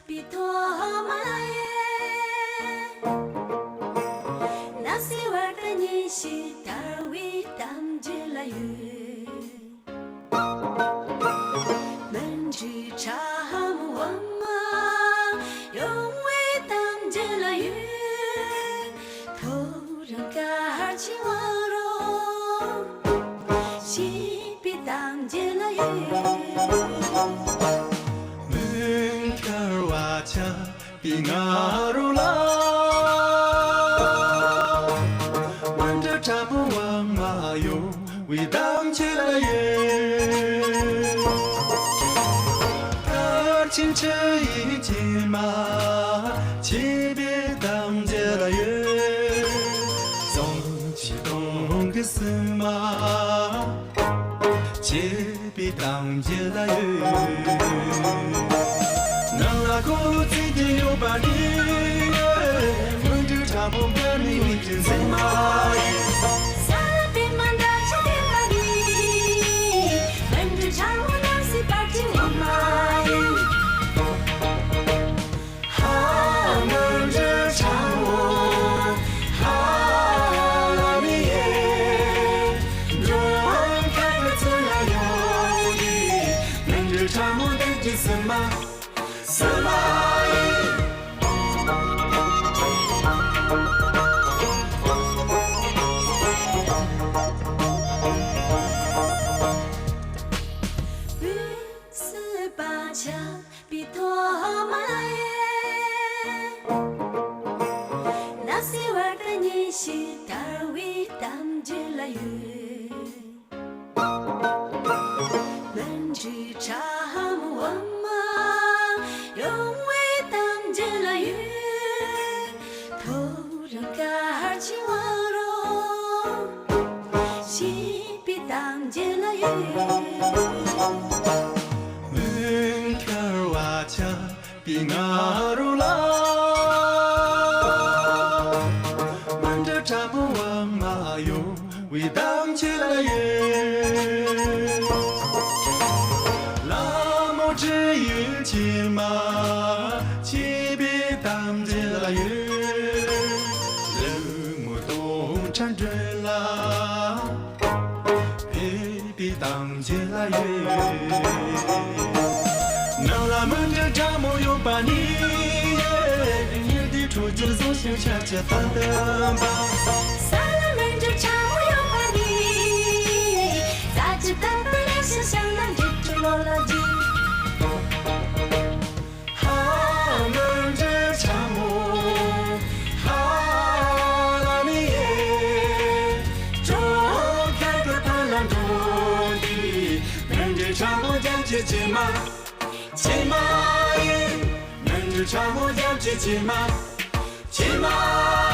比多玛耶，那些玩的你是达维当吉拉约，门之查姆王嘛，永为当吉拉约，头人嘎起我罗，西比当吉拉约。Bingarula Wanda tamu wa mayo Widam chila ye Tarchin chayi jima Chibi dam jila ye Zong chi dong gisma Chibi dam jila ye Nalaku titi yo bani, mundu tamu bani witin semai. Salapi manda chati bani, mundu tamu nasi parti wamai. Ha mundu tamu, ha lami ye, drum kakatula yodi, mundu tamu witin semai.比多玛耶，那些玩的你是达维当吉拉约，门之查姆王嘛，永为当吉拉约，头人嘎起我罗，西比当吉拉约。Bingarula Wanda tamu wa mayo Widam chila ye Lamo chiyu chima Chibi dam chila ye Lumu dong chan la Baby dam chila ye Now I'm under jam yo bani ye di chu ji zo xiu cha cha fan de ba Salamen就查无有把你，杂志当不了想象难只只落了地。哈们这cha mo哈拉米耶中开个盘兰中的们这cha mo将接近吗骑马耶，门之长我将去骑马，骑马。